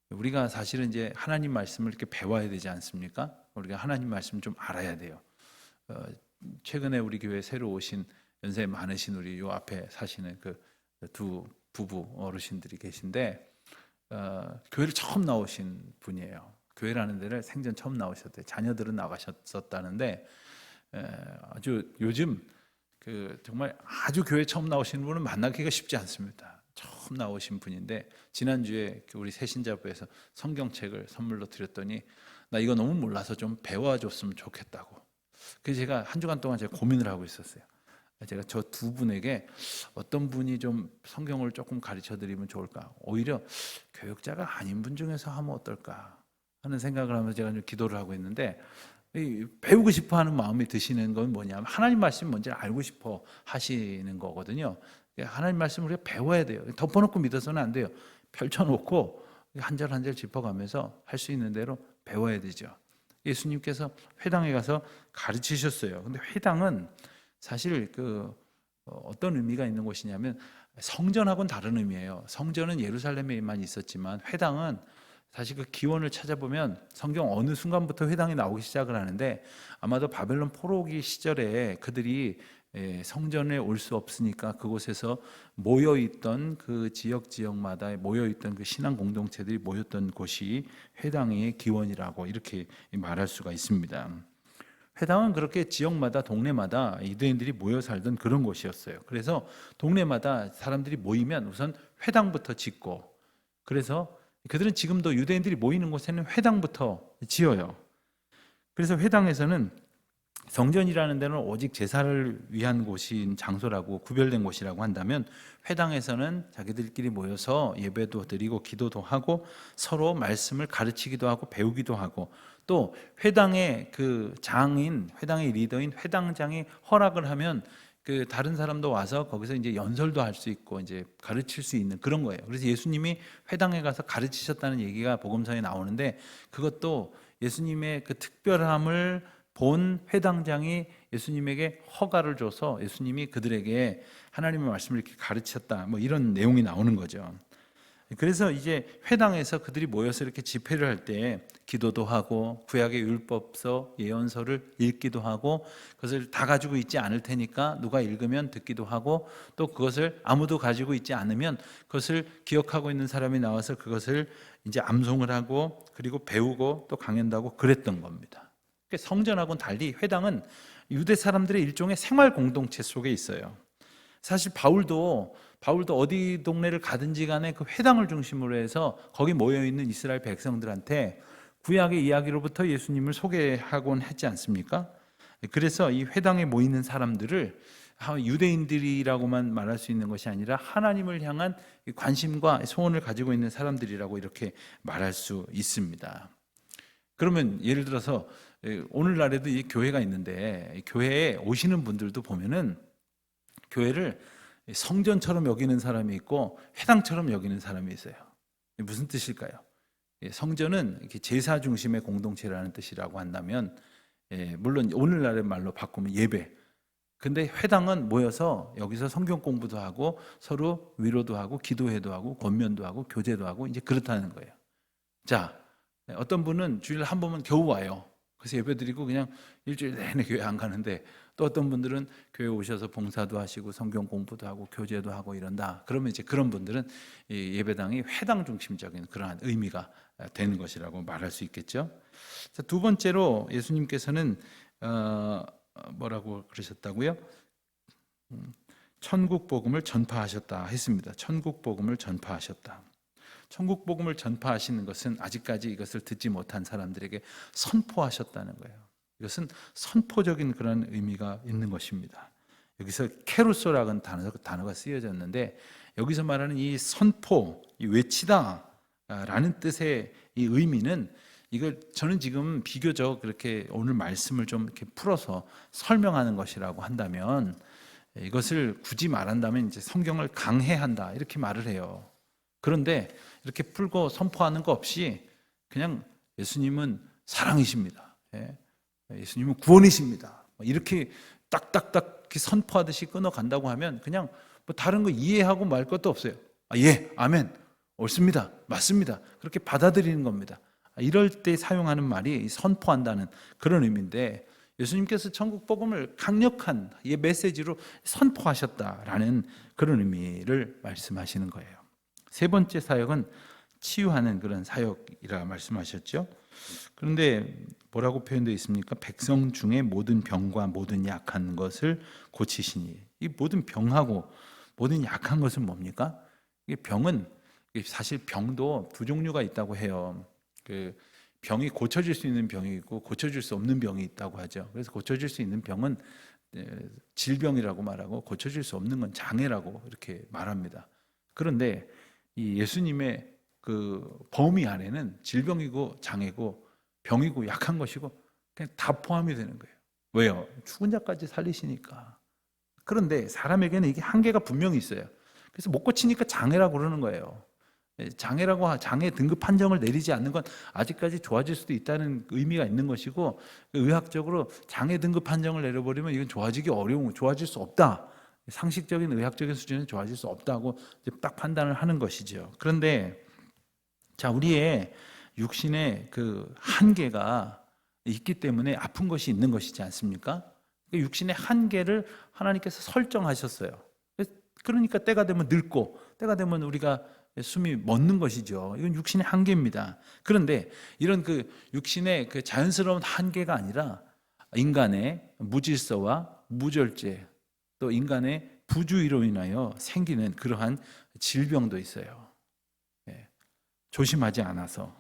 우리가 사실은 이제 하나님 말씀을 이렇게 배워야 되지 않습니까? 우리가 하나님 말씀 좀 알아야 돼요. 최근에 우리 교회 새로 오신 연세 많으신 우리 요 앞에 사시는 그 두 부부 어르신들이 계신데, 교회를 처음 나오신 분이에요. 교회라는 데를 생전 처음 나오셨대요. 자녀들은 나가셨었다는데 아주 요즘 정말 아주 교회 처음 나오시는 분은 만나기가 쉽지 않습니다. 처음 나오신 분인데 지난주에 우리 새신자부에서 성경책을 선물로 드렸더니 나 이거 너무 몰라서 좀 배워줬으면 좋겠다고. 그래서 제가 한 주간 동안 제가 고민을 하고 있었어요. 제가 저 두 분에게 어떤 분이 좀 성경을 조금 가르쳐 드리면 좋을까, 오히려 교역자가 아닌 분 중에서 하면 어떨까 하는 생각을 하면서 제가 좀 기도를 하고 있는데, 배우고 싶어 하는 마음이 드시는 건 뭐냐면 하나님 말씀 먼저 알고 싶어 하시는 거거든요. 하나님 말씀을 우리가 배워야 돼요. 덮어놓고 믿어서는 안 돼요. 펼쳐놓고 한 절 한 절 짚어가면서 할 수 있는 대로 배워야 되죠. 예수님께서 회당에 가서 가르치셨어요. 근데 회당은 사실 어떤 의미가 있는 곳이냐면 성전하고는 다른 의미예요. 성전은 예루살렘에만 있었지만 회당은 사실 그 기원을 찾아보면 성경 어느 순간부터 회당이 나오기 시작을 하는데, 아마도 바벨론 포로기 시절에 그들이 성전에 올 수 없으니까 그곳에서 모여있던 그 지역마다 모여있던 그 신앙 공동체들이 모였던 곳이 회당의 기원이라고 이렇게 말할 수가 있습니다. 회당은 그렇게 지역마다 동네마다 유대인들이 모여 살던 그런 곳이었어요. 그래서 동네마다 사람들이 모이면 우선 회당부터 짓고, 그래서 그들은 지금도 유대인들이 모이는 곳에는 회당부터 지어요. 그래서 회당에서는 성전이라는 데는 오직 제사를 위한 곳인 장소라고 구별된 곳이라고 한다면, 회당에서는 자기들끼리 모여서 예배도 드리고 기도도 하고 서로 말씀을 가르치기도 하고 배우기도 하고, 또 회당의 회당의 리더인 회당장이 허락을 하면 다른 사람도 와서 거기서 이제 연설도 할 수 있고 이제 가르칠 수 있는 그런 거예요. 그래서 예수님이 회당에 가서 가르치셨다는 얘기가 복음서에 나오는데, 그것도 예수님의 그 특별함을 본 회당장이 예수님에게 허가를 줘서 예수님이 그들에게 하나님의 말씀을 이렇게 가르쳤다, 뭐 이런 내용이 나오는 거죠. 그래서 이제 회당에서 그들이 모여서 이렇게 집회를 할 때 기도도 하고 구약의 율법서 예언서를 읽기도 하고, 그것을 다 가지고 있지 않을 테니까 누가 읽으면 듣기도 하고, 또 그것을 아무도 가지고 있지 않으면 그것을 기억하고 있는 사람이 나와서 그것을 이제 암송을 하고, 그리고 배우고 또 강연도 하고 그랬던 겁니다. 성전하고는 달리 회당은 유대 사람들의 일종의 생활 공동체 속에 있어요. 사실 바울도 어디 동네를 가든지 간에 그 회당을 중심으로 해서 거기 모여있는 이스라엘 백성들한테 구약의 이야기로부터 예수님을 소개하곤 했지 않습니까? 그래서 이 회당에 모이는 사람들을 유대인들이라고만 말할 수 있는 것이 아니라 하나님을 향한 관심과 소원을 가지고 있는 사람들이라고 이렇게 말할 수 있습니다. 그러면 예를 들어서 오늘날에도 이 교회가 있는데, 교회에 오시는 분들도 보면은 교회를 성전처럼 여기는 사람이 있고 회당처럼 여기는 사람이 있어요. 무슨 뜻일까요? 성전은 이렇게 제사 중심의 공동체라는 뜻이라고 한다면, 물론 오늘날의 말로 바꾸면 예배, 근데 회당은 모여서 여기서 성경 공부도 하고 서로 위로도 하고 기도회도 하고 권면도 하고 교제도 하고 이제 그렇다는 거예요. 자, 어떤 분은 주일에 한 번만 겨우 와요. 그래서 예배드리고 그냥 일주일 내내 교회 안 가는데, 또 어떤 분들은 교회 오셔서 봉사도 하시고 성경 공부도 하고 교제도 하고 이런다. 그러면 이제 그런 분들은 이 예배당이 회당 중심적인 그러한 의미가 되는 것이라고 말할 수 있겠죠. 자, 두 번째로 예수님께서는 뭐라고 그러셨다고요? 천국 복음을 전파하셨다 했습니다. 천국 복음을 전파하셨다. 천국 복음을 전파하시는 것은 아직까지 이것을 듣지 못한 사람들에게 선포하셨다는 거예요. 이것은 선포적인 그런 의미가 있는 것입니다. 여기서 케루소라는 단어가 쓰여졌는데, 여기서 말하는 이 선포, 이 외치다라는 뜻의 이 의미는, 이걸 저는 지금 비교적 그렇게 오늘 말씀을 좀 이렇게 풀어서 설명하는 것이라고 한다면, 이것을 굳이 말한다면 이제 성경을 강해한다 이렇게 말을 해요. 그런데 이렇게 풀고 선포하는 거 없이 그냥 예수님은 사랑이십니다. 예수님은 구원이십니다. 이렇게 딱딱딱 선포하듯이 끊어간다고 하면 그냥 뭐 다른 거 이해하고 말 것도 없어요. 예, 아멘, 옳습니다, 맞습니다, 그렇게 받아들이는 겁니다. 이럴 때 사용하는 말이 선포한다는 그런 의미인데, 예수님께서 천국 복음을 강력한 이 메시지로 선포하셨다라는 그런 의미를 말씀하시는 거예요. 세 번째 사역은 치유하는 그런 사역이라 말씀하셨죠. 그런데 뭐라고 표현되어 있습니까? 백성 중에 모든 병과 모든 약한 것을 고치시니. 이 모든 병하고 모든 약한 것은 뭡니까? 이게 병은, 사실 병도 두 종류가 있다고 해요. 그 병이 고쳐질 수 있는 병이 있고 고쳐질 수 없는 병이 있다고 하죠. 그래서 고쳐질 수 있는 병은 질병이라고 말하고, 고쳐질 수 없는 건 장애라고 이렇게 말합니다. 그런데 이 예수님의 그 범위 안에는 질병이고 장애고 병이고 약한 것이고 그냥 다 포함이 되는 거예요. 왜요? 죽은 자까지 살리시니까. 그런데 사람에게는 이게 한계가 분명히 있어요. 그래서 못 고치니까 장애라고 그러는 거예요. 장애라고, 장애 등급 판정을 내리지 않는 건 아직까지 좋아질 수도 있다는 의미가 있는 것이고, 의학적으로 장애 등급 판정을 내려버리면 이건 좋아지기 어려운, 좋아질 수 없다, 상식적인 의학적인 수준은 좋아질 수 없다고 딱 판단을 하는 것이죠. 그런데 자, 우리의 육신의 그 한계가 있기 때문에 아픈 것이 있는 것이지 않습니까? 육신의 한계를 하나님께서 설정하셨어요. 그러니까 때가 되면 늙고 때가 되면 우리가 숨이 멎는 것이죠. 이건 육신의 한계입니다. 그런데 이런 그 육신의 그 자연스러운 한계가 아니라 인간의 무질서와 무절제, 또 인간의 부주의로 인하여 생기는 그러한 질병도 있어요. 조심하지 않아서,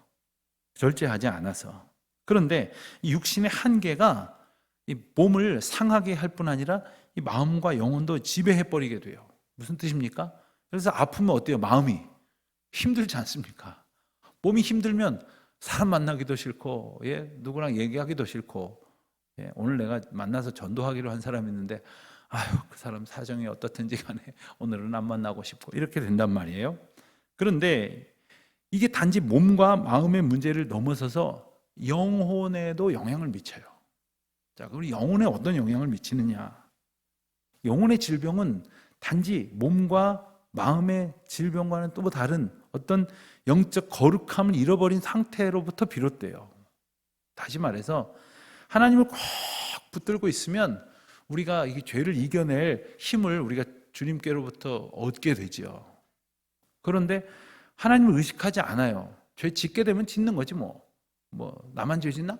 절제하지 않아서. 그런데 이 육신의 한계가 이 몸을 상하게 할 뿐 아니라 이 마음과 영혼도 지배해버리게 돼요. 무슨 뜻입니까? 그래서 아프면 어때요? 마음이 힘들지 않습니까? 몸이 힘들면 사람 만나기도 싫고, 누구랑 얘기하기도 싫고, 오늘 내가 만나서 전도하기로 한 사람이 있는데, 아유, 그 사람 사정이 어떻든지 간에 오늘은 안 만나고 싶고, 이렇게 된단 말이에요. 그런데 이게 단지 몸과 마음의 문제를 넘어서서 영혼에도 영향을 미쳐요. 자, 그럼 영혼에 어떤 영향을 미치느냐? 영혼의 질병은 단지 몸과 마음의 질병과는 또 다른 어떤 영적 거룩함을 잃어버린 상태로부터 비롯돼요. 다시 말해서 하나님을 꼭 붙들고 있으면 우리가 이 죄를 이겨낼 힘을 우리가 주님께로부터 얻게 되죠. 그런데 하나님을 의식하지 않아요. 죄 짓게 되면 짓는 거지 뭐 나만 죄 짓나?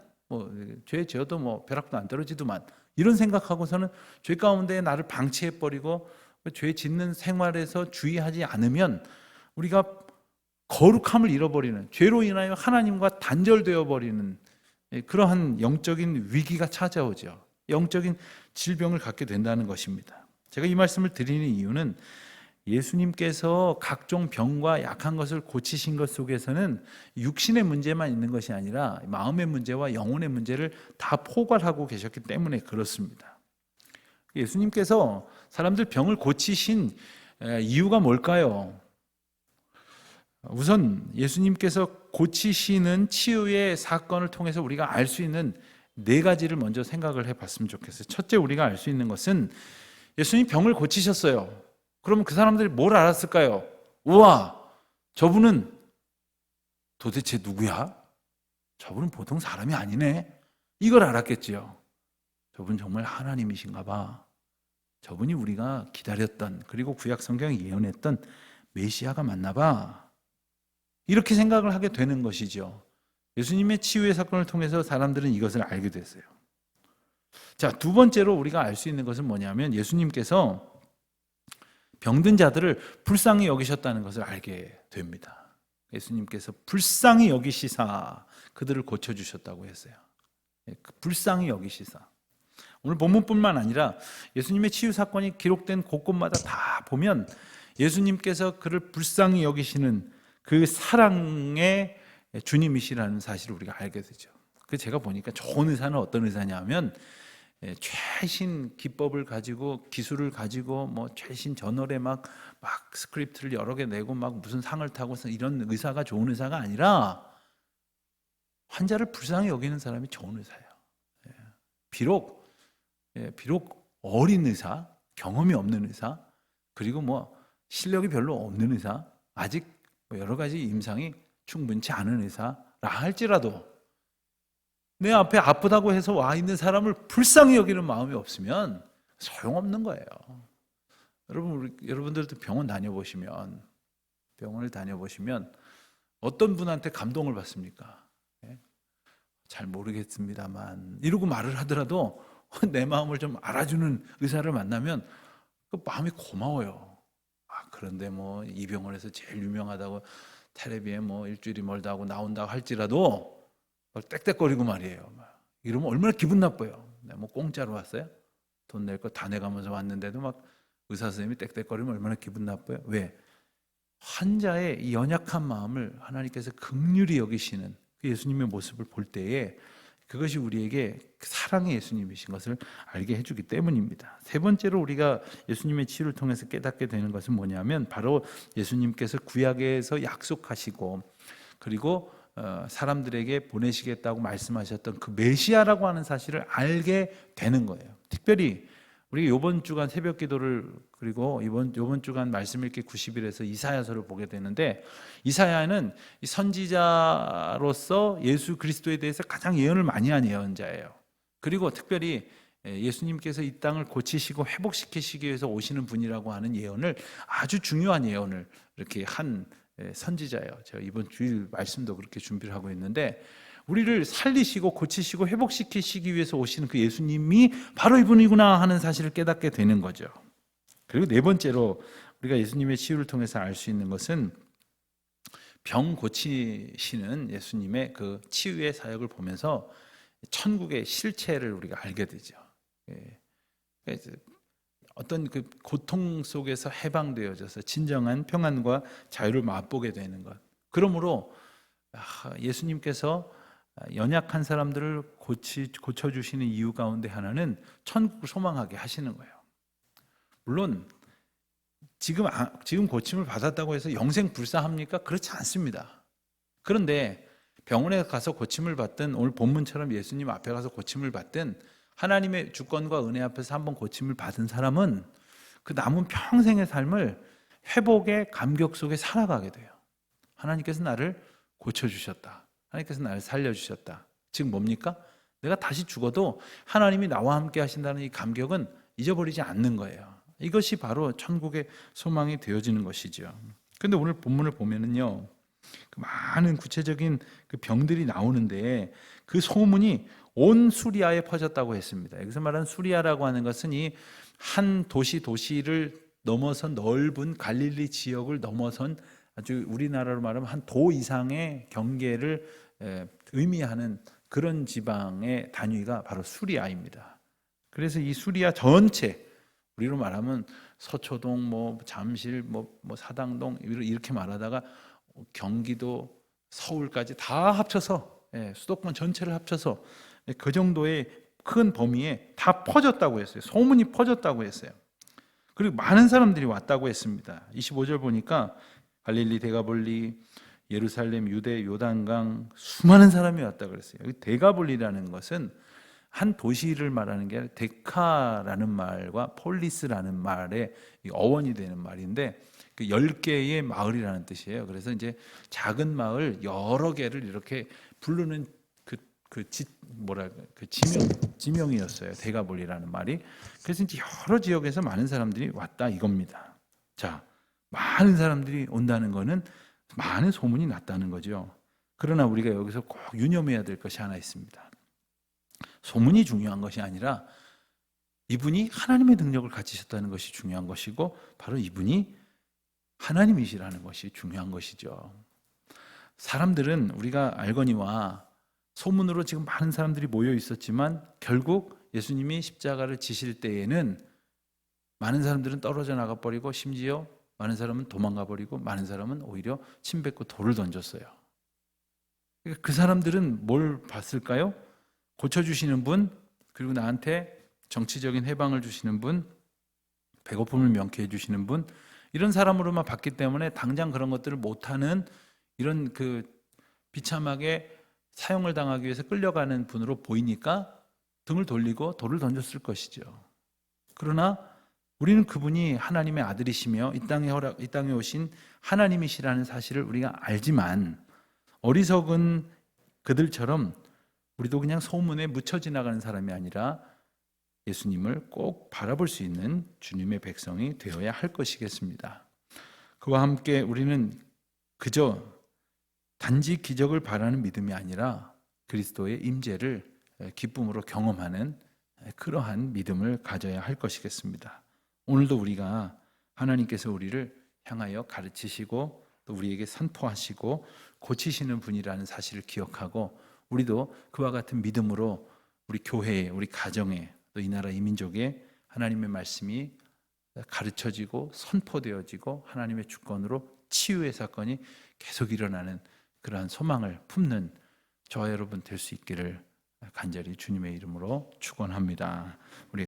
죄 지어도 뭐 벼락도 안 떨어지더만, 이런 생각하고서는 죄 가운데 나를 방치해버리고 죄 짓는 생활에서 주의하지 않으면 우리가 거룩함을 잃어버리는, 죄로 인하여 하나님과 단절되어 버리는 그러한 영적인 위기가 찾아오죠. 영적인 질병을 갖게 된다는 것입니다. 제가 이 말씀을 드리는 이유는 예수님께서 각종 병과 약한 것을 고치신 것 속에서는 육신의 문제만 있는 것이 아니라 마음의 문제와 영혼의 문제를 다 포괄하고 계셨기 때문에 그렇습니다. 예수님께서 사람들 병을 고치신 이유가 뭘까요? 우선 예수님께서 고치시는 치유의 사건을 통해서 우리가 알 수 있는 네 가지를 먼저 생각을 해봤으면 좋겠어요. 첫째, 우리가 알 수 있는 것은 예수님 병을 고치셨어요. 그러면 그 사람들이 뭘 알았을까요? 우와, 저분은 도대체 누구야? 저분은 보통 사람이 아니네. 이걸 알았겠지요. 저분 정말 하나님이신가 봐. 저분이 우리가 기다렸던, 그리고 구약 성경이 예언했던 메시아가 맞나 봐. 이렇게 생각을 하게 되는 것이죠. 예수님의 치유의 사건을 통해서 사람들은 이것을 알게 됐어요. 자, 두 번째로 우리가 알 수 있는 것은 뭐냐면 예수님께서 병든 자들을 불쌍히 여기셨다는 것을 알게 됩니다. 예수님께서 불쌍히 여기시사 그들을 고쳐주셨다고 했어요. 불쌍히 여기시사. 오늘 본문뿐만 아니라 예수님의 치유 사건이 기록된 곳곳마다 다 보면 예수님께서 그를 불쌍히 여기시는 그 사랑의 주님이시라는 사실을 우리가 알게 되죠. 그 제가 보니까 좋은 의사는 어떤 의사냐 하면 최신 기법을 가지고 기술을 가지고 뭐 최신 저널에 막 스크립트를 여러 개 내고 막 무슨 상을 타고 이런 의사가 좋은 의사가 아니라 환자를 불쌍히 여기는 사람이 좋은 의사예요. 비록 어린 의사, 경험이 없는 의사, 그리고 뭐 실력이 별로 없는 의사, 아직 여러 가지 임상이 충분치 않은 의사라 할지라도 내 앞에 아프다고 해서 와 있는 사람을 불쌍히 여기는 마음이 없으면 소용없는 거예요. 여러분들도 병원을 다녀보시면 어떤 분한테 감동을 받습니까? 잘 모르겠습니다만 이러고 말을 하더라도 내 마음을 좀 알아주는 의사를 만나면 그 마음이 고마워요. 그런데 뭐 이 병원에서 제일 유명하다고 텔레비에 뭐 일주일이 멀다 하고 나온다고 할지라도 떽떽거리고 말이에요. 이러면 얼마나 기분 나빠요. 뭐 공짜로 왔어요? 돈 낼 거 다 내가면서 왔는데도 막 의사 선생님이 떽떽거리면 얼마나 기분 나빠요. 왜? 환자의 이 연약한 마음을 하나님께서 긍휼히 여기시는 그 예수님의 모습을 볼 때에 그것이 우리에게 사랑의 예수님이신 것을 알게 해주기 때문입니다. 세 번째로 우리가 예수님의 치유를 통해서 깨닫게 되는 것은 뭐냐면 바로 예수님께서 구약에서 약속하시고 그리고 사람들에게 보내시겠다고 말씀하셨던 그 메시아라고 하는 사실을 알게 되는 거예요. 특별히 우리 이번 주간 새벽 기도를 그리고 이번 주간 말씀 읽기 90일에서 이사야서를 보게 되는데 이사야는 선지자로서 예수 그리스도에 대해서 가장 예언을 많이 한 예언자예요. 그리고 특별히 예수님께서 이 땅을 고치시고 회복시키시기 위해서 오시는 분이라고 하는 예언을 아주 중요한 예언을 이렇게 한 선지자예요. 제가 이번 주일 말씀도 그렇게 준비를 하고 있는데 우리를 살리시고 고치시고 회복시키시기 위해서 오시는 그 예수님이 바로 이분이구나 하는 사실을 깨닫게 되는 거죠. 그리고 네 번째로 우리가 예수님의 치유를 통해서 알 수 있는 것은 병 고치시는 예수님의 그 치유의 사역을 보면서 천국의 실체를 우리가 알게 되죠. 어떤 그 고통 속에서 해방되어져서 진정한 평안과 자유를 맛보게 되는 것. 그러므로 예수님께서 연약한 사람들을 고쳐주시는 이유 가운데 하나는 천국을 소망하게 하시는 거예요. 물론 지금 고침을 받았다고 해서 영생 불사합니까? 그렇지 않습니다. 그런데 병원에 가서 고침을 받든 오늘 본문처럼 예수님 앞에 가서 고침을 받든 하나님의 주권과 은혜 앞에서 한번 고침을 받은 사람은 그 남은 평생의 삶을 회복의 감격 속에 살아가게 돼요. 하나님께서 나를 고쳐주셨다. 하나님께서 나를 살려주셨다. 즉 뭡니까? 내가 다시 죽어도 하나님이 나와 함께 하신다는 이 감격은 잊어버리지 않는 거예요. 이것이 바로 천국의 소망이 되어지는 것이죠. 그런데 오늘 본문을 보면은요, 그 많은 구체적인 그 병들이 나오는데 그 소문이 온 수리아에 퍼졌다고 했습니다. 여기서 말하는 수리아라고 하는 것은 이 한 도시를 넘어선 넓은 갈릴리 지역을 넘어선 아주 우리나라로 말하면 한 도 이상의 경계를 의미하는 그런 지방의 단위가 바로 수리아입니다. 그래서 이 수리아 전체, 우리로 말하면 서초동, 뭐 잠실, 뭐 사당동 이렇게 말하다가 경기도, 서울까지 다 합쳐서 수도권 전체를 합쳐서 그 정도의 큰 범위에 다 퍼졌다고 했어요. 소문이 퍼졌다고 했어요. 그리고 많은 사람들이 왔다고 했습니다. 25절 보니까 갈릴리, 데가볼리, 예루살렘, 유대, 요단강 수많은 사람이 왔다 그랬어요. 여기 데가볼리라는 것은 한 도시를 말하는 게 아니라 데카라는 말과 폴리스라는 말의 어원이 되는 말인데 그 10개의 마을이라는 뜻이에요. 그래서 이제 작은 마을 여러 개를 이렇게 부르는 지명이었어요. 데가볼이라는 말이. 그래서 이제 여러 지역에서 많은 사람들이 왔다 이겁니다. 자, 많은 사람들이 온다는 거는 많은 소문이 났다는 거죠. 그러나 우리가 여기서 꼭 유념해야 될 것이 하나 있습니다. 소문이 중요한 것이 아니라 이분이 하나님의 능력을 가지셨다는 것이 중요한 것이고 바로 이분이 하나님이시라는 것이 중요한 것이죠. 사람들은 우리가 알거니와 소문으로 지금 많은 사람들이 모여 있었지만 결국 예수님이 십자가를 지실 때에는 많은 사람들은 떨어져 나가 버리고 심지어 많은 사람은 도망가 버리고 많은 사람은 오히려 침 뱉고 돌을 던졌어요. 그러니까 그 사람들은 뭘 봤을까요? 고쳐주시는 분, 그리고 나한테 정치적인 해방을 주시는 분, 배고픔을 명쾌해 주시는 분, 이런 사람으로만 봤기 때문에 당장 그런 것들을 못하는 이런 비참하게 사형을 당하기 위해서 끌려가는 분으로 보이니까 등을 돌리고 돌을 던졌을 것이죠. 그러나 우리는 그분이 하나님의 아들이시며 이 땅에 오신 하나님이시라는 사실을 우리가 알지만 어리석은 그들처럼 우리도 그냥 소문에 묻혀 지나가는 사람이 아니라 예수님을 꼭 바라볼 수 있는 주님의 백성이 되어야 할 것이겠습니다. 그와 함께 우리는 그저 단지 기적을 바라는 믿음이 아니라 그리스도의 임재를 기쁨으로 경험하는 그러한 믿음을 가져야 할 것이겠습니다. 오늘도 우리가 하나님께서 우리를 향하여 가르치시고 또 우리에게 선포하시고 고치시는 분이라는 사실을 기억하고 우리도 그와 같은 믿음으로 우리 교회에, 우리 가정에, 또 이 나라 이 민족에 하나님의 말씀이 가르쳐지고 선포되어지고 하나님의 주권으로 치유의 사건이 계속 일어나는 그러한 소망을 품는 저와 여러분 될 수 있기를 간절히 주님의 이름으로 축원합니다. 우리